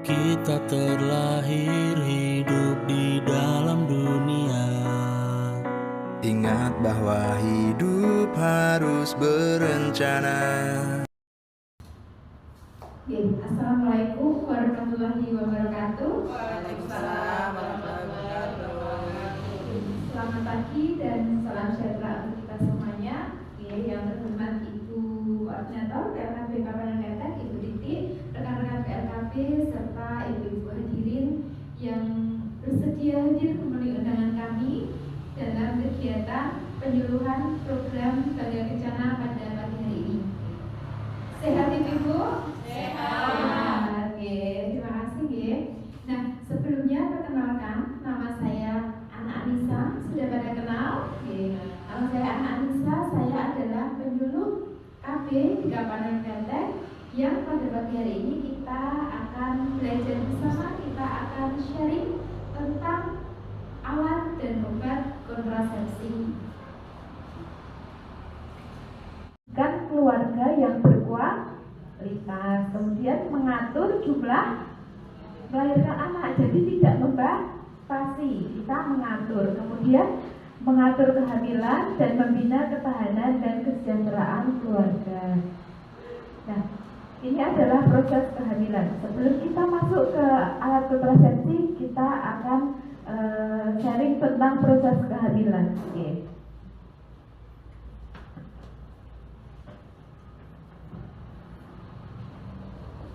Kita terlahir hidup di dalam dunia. Ingat bahwa hidup harus berencana. Assalamualaikum warahmatullahi wabarakatuh. Waalaikumsalam warahmatullahi wabarakatuh. Selamat pagi dan salam sejahtera untuk kita semuanya. Yang terhormat Ibu Koordinator PLKB Kabupaten Klaten, Ibu Titi, rekan-rekan PLKB serta ibu-ibu hadirin yang bersedia hadir memenuhi undangan kami dalam kegiatan penyuluhan program Bangga Kencana pada pagi hari ini. Sehat Ibu? Sehat. Terima kasih. Nah, sebelumnya perkenalkan, nama saya Ana Anissa. Sudah pada kenal? Nama saya Ana Anissa. Saya adalah penyuluh KB di Kabupaten Klaten yang pada pagi hari ini kita akan belajar bersama. Kita akan sharing tentang alat dan obat kontrasepsi. Kan keluarga yang berkualitas, kemudian mengatur jumlah melahirkan anak, jadi tidak membatasi, kita mengatur, kemudian mengatur kehamilan dan membina ketahanan dan kesejahteraan keluarga. Nah, ini adalah proses kehamilan. Sebelum kita masuk ke alat kontrasepsi, kita akan sharing tentang proses kehamilan.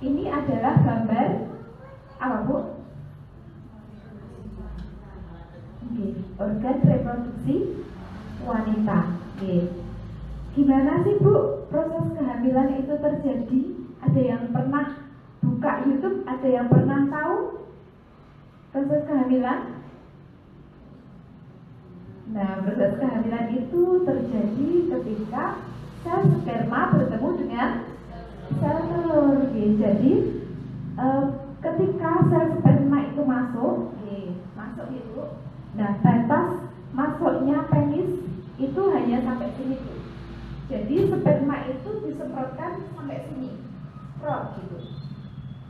Ini adalah gambar apa, Bu? Organ reproduksi wanita. Gimana sih, Bu, proses kehamilan itu terjadi? Ada yang pernah buka YouTube? Ada yang pernah tahu proses kehamilan? Nah, proses kehamilan itu terjadi ketika sel sperma bertemu dengan sel telur. Jadi ketika sel sperma itu masuk itu, nah batas masuknya penis itu hanya sampai sini tuh. Jadi sperma itu disemprotkan sampai sini, gitu.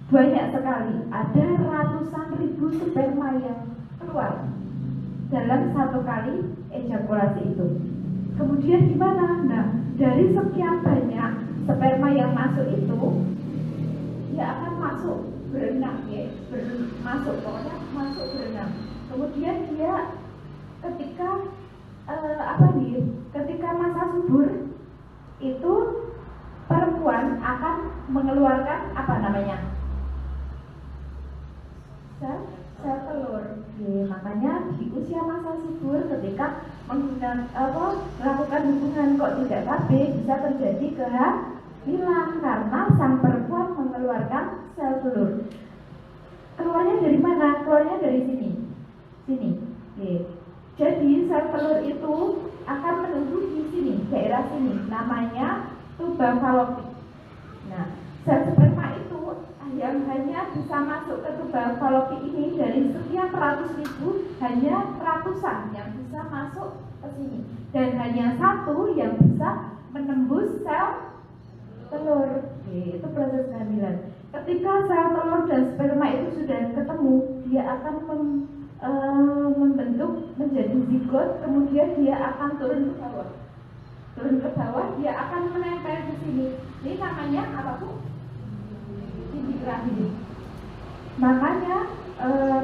Banyak sekali, ada ratusan ribu sperma yang keluar dalam satu kali ejakulasi itu. Kemudian gimana? Nah, dari sekian banyak sperma yang masuk itu, dia akan masuk berenang, masuk berenang. Kemudian dia ketika ketika masa subur itu perempuan akan mengeluarkan sel telur. Makanya di usia masa subur ketika melakukan hubungan kok tidak KB, bisa terjadi kehamilan karena sang perempuan mengeluarkan sel telur. Keluarnya dari mana? Keluarnya dari sini. Jadi sel telur itu akan menunggu di sini, daerah sini, namanya tuba falopik. Nah, sel sperma itu yang hanya bisa masuk ke tuba falopik ini dari sekian ratus ribu, hanya ratusan yang bisa masuk ke sini, dan hanya satu yang bisa menembus sel telur. Itu proses kehamilan. Ketika sel telur dan sperma itu sudah ketemu, dia akan membentuk menjadi zigot, kemudian dia akan turun ke bawah, dia akan menempel di sini. Ini namanya apa, Bu? Titik rahim. Makanya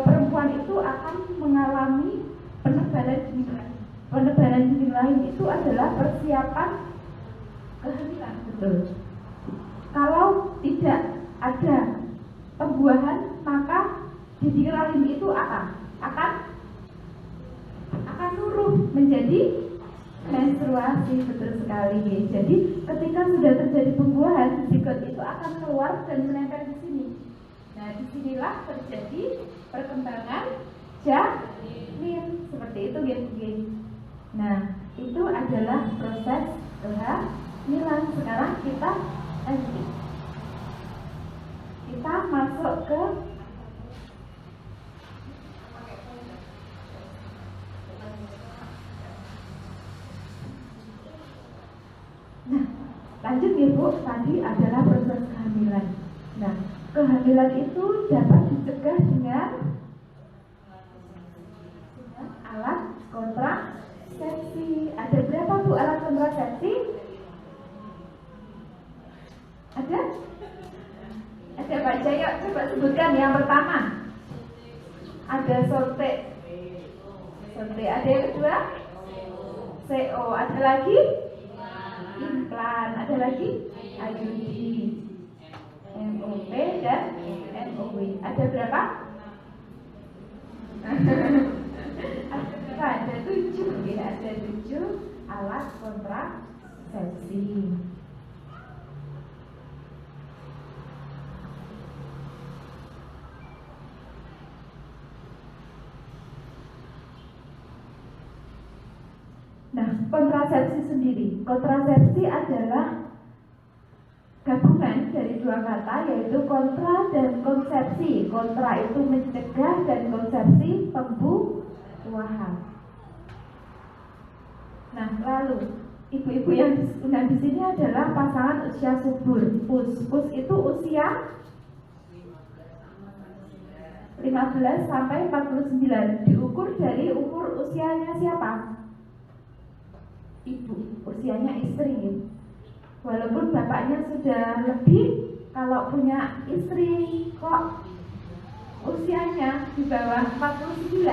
perempuan itu akan mengalami penebalan dinding rahim. Penebalan dinding rahim itu adalah persiapan kehamilan, betul. Kalau tidak ada pembuahan, maka dinding rahim itu akan luruh menjadi menstruasi, betul sekali. Jadi ketika sudah terjadi pembuahan, zigot itu akan keluar dan menempel di sini. Nah, disinilah terjadi perkembangan janin, seperti itu, guys. Nah, itu adalah proses kehamilan. Sekarang kita lanjut. Kita masuk ke lanjut ya, Bu. Tadi adalah proses kehamilan. Nah, kehamilan itu dapat dicegah dengan alat kontrasepsi. Ada berapa Bu alat kontrasepsi? Ada? Ada baca yuk, coba sebutkan. Yang pertama ada sorte. Ada yang kedua CO. Ada lagi implan. Ada lagi IUD, MOP dan MOW. Ada berapa? Ada 7 ya, ada 7 alat kontrasepsi. Nah, kontrasepsi sendiri. Kontrasepsi adalah gabungan dari dua kata, yaitu kontra dan konsepsi. Kontra itu mencegah dan konsepsi pembuahan. Nah, lalu ibu-ibu yang diundang di sini adalah pasangan usia subur. PUS itu usia 15 sampai 49. Diukur dari umur usianya siapa? Ibu, usianya istri. Walaupun bapaknya sudah lebih, kalau punya istri kok usianya di bawah 49,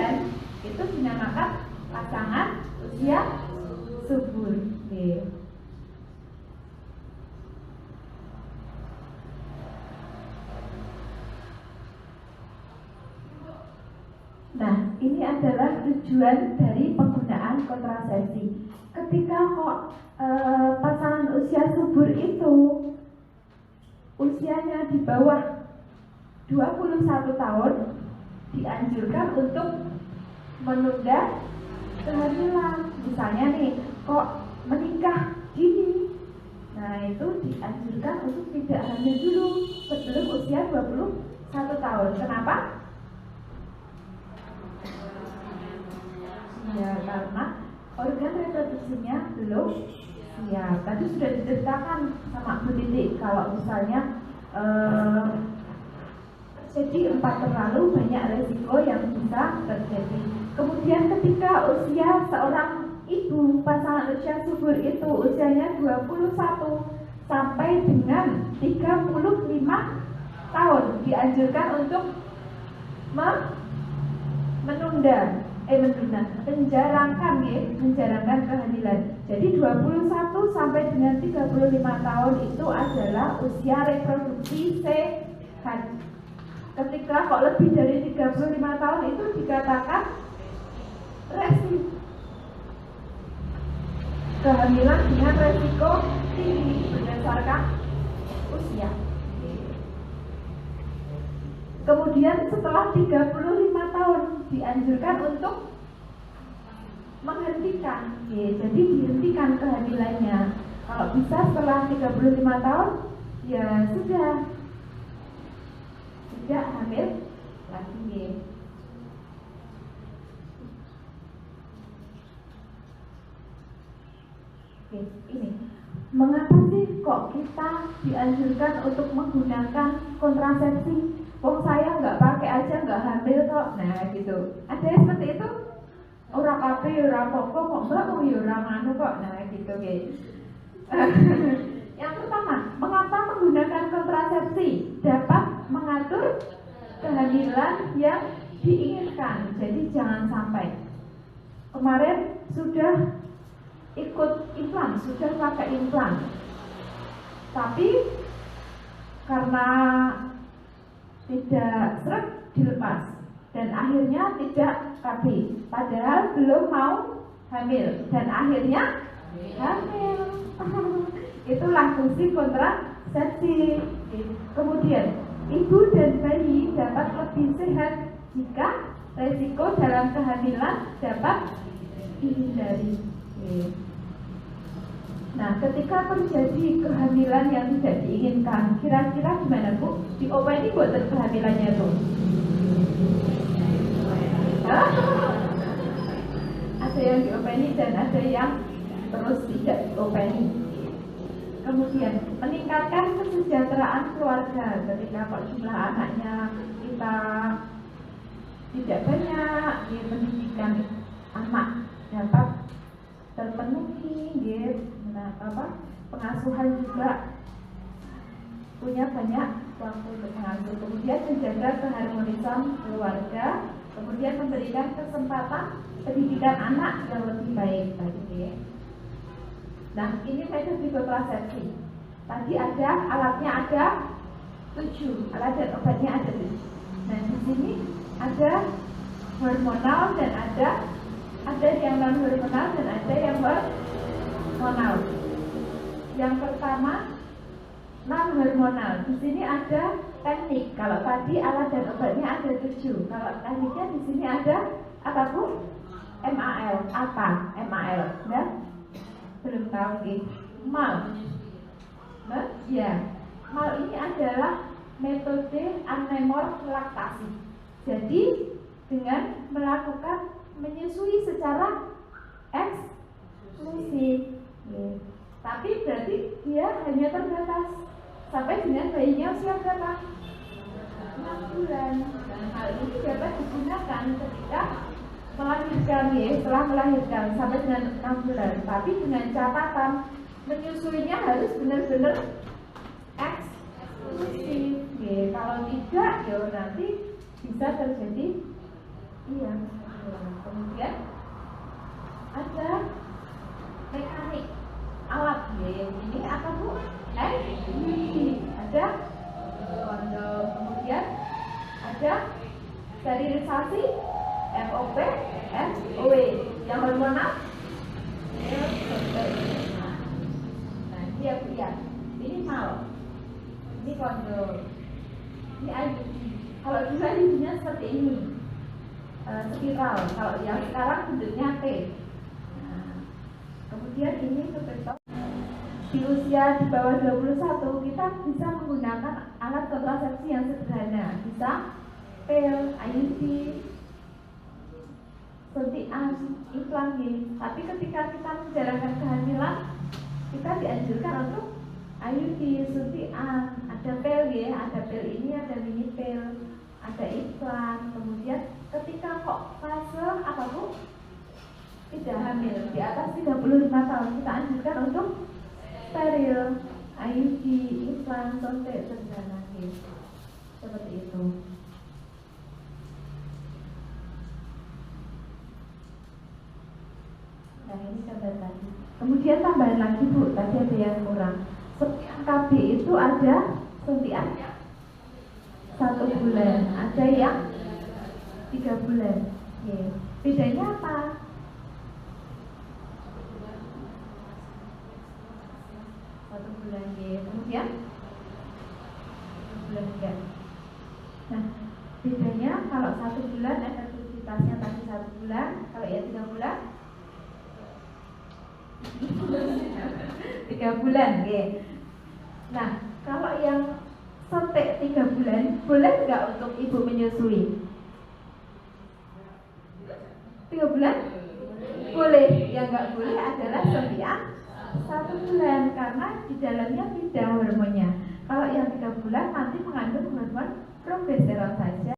itu dinamakan pasangan usia subur. Nah, ini adalah tujuan dari penggunaan kontrasepsi. Ketika kok pasangan usia subur itu usianya di bawah 21 tahun, dianjurkan untuk menunda kehamilan. Misalnya nih, kok menikah dini, nah itu dianjurkan untuk tidak hamil dulu sebelum usia 21 tahun. Kenapa? Ya, karena organ reproduksinya belum siap. Tadi sudah diceritakan sama Bu Titik, kalau misalnya terjadi 4 terlalu banyak resiko yang bisa terjadi. Kemudian ketika usia seorang ibu pasangan usia subur itu usianya 21 sampai dengan 35 tahun, dianjurkan untuk menjarangkan kehamilan. Jadi 21 sampai dengan 35 tahun itu adalah usia reproduksi sehat. Ketika kok lebih dari 35 tahun itu dikatakan resiko kehamilan dengan resiko tinggi berdasarkan usia. Kemudian setelah 35 tahun dianjurkan untuk menghentikan. Jadi dihentikan kehamilannya. Kalau bisa setelah 35 tahun ya sudah tidak hamil lagi. Oke, ini mengapa sih kok kita dianjurkan untuk menggunakan kontrasepsi? Wong saya nggak pakai aja nggak hamil kok. Nah gitu. Ada yang seperti itu? Ora kabeh ora apa-apa kok mbak, oh ya ora nganu kok. Nah gitu guys. Yang pertama, mengapa menggunakan kontrasepsi? Dapat mengatur kehamilan yang diinginkan. Jadi jangan sampai. Kemarin sudah ikut implan, sudah pakai implan, tapi karena tidak seret dilepas dan akhirnya tidak KB, padahal belum mau hamil dan akhirnya hamil. Itulah fungsi kontrasepsi. Kemudian ibu dan bayi dapat lebih sehat jika resiko dalam kehamilan dapat dihindari. Nah, ketika terjadi kehamilan yang tidak diinginkan, kira-kira gimana Bu? Diopeni buat kehamilannya tuh? Ada yang diopeni dan ada yang terus tidak diopeni. Kemudian meningkatkan kesejahteraan keluarga ketika kok jumlah anaknya kita tidak banyak, ya, pendidikan anak dapat terpenuhi, ya. Nah, pengasuhan juga punya banyak waktu untuk mengasuh. Kemudian menjaga keharmonisan keluarga, kemudian memberikan kesempatan pendidikan anak yang lebih baik tadi. Nah, ini metode kontrasepsi. Tadi ada alatnya ada 7, alat dan obatnya ada 7. Nah, di sini ada hormonal dan ada yang non hormonal dan ada yang hormonal. Yang pertama non hormonal. Di sini ada teknik. Kalau tadi alat dan obatnya ada 7. Kalau tekniknya di sini ada apa Bu? MAL. Apa? MAL. Ya? Belum tahu nih. MAL. Nah, ya. MAL ini adalah metode anemor laktasi. Jadi dengan melakukan menyusui secara eksklusif. Ya. Tapi berarti dia hanya terbatas sampai dengan bayinya usia berapa? 6 bulan. Dan hal ini dapat digunakan ketika melahirkan, ya, setelah melahirkan sampai dengan 6 bulan. Tapi dengan catatan menyusuinya harus benar-benar eksklusif. Ya, kalau tidak, ya nanti bisa terjadi kemudian ada mekanik alat, ya, yang ini apa Bu? Ada kondom, kemudian ada sterilisasi FOP, FOW, yang hormonal. Nah, dia Bu ya, ini mal, ini kondom, ini IUD. Kalau dulu IUD-nya seperti ini, spiral. Kalau yang sekarang bentuknya T. Kemudian ini sebentar di usia di bawah 21 kita bisa menggunakan alat kontrasepsi yang sederhana, bisa pil, IUD, suntikan, implan. Tapi ketika kita menjalankan kehamilan, kita dianjurkan untuk IUD, suntikan, ada pil, ya, ada pil ini, ada mini pil, ada implan. Kemudian ketika kok fase apa Bu? Tidak hamil di atas 35 tahun kita anjurkan untuk steril, IUD, implan, suntik, sederhana, seperti itu. Nah, ini contoh tadi. Kemudian tambahan lagi Bu, tadi ada yang kurang. Suntikan KB itu ada suntikan 1 bulan, ada yang 3 bulan. Bedanya apa? 1 bulan, kemudian 1 bulan enggak. Nah, bedanya kalau 1 bulan efektivitasnya tadi 1 bulan, kalau ya 3 bulan 3 bulan, Nah, kalau yang suntik 3 bulan, boleh nggak untuk ibu menyusui? 3 bulan? Boleh. Yang nggak boleh adalah suntikan 1 bulan karena di dalamnya tidak hormonnya. Kalau yang 3 bulan nanti mengandung hormon progesteron saja.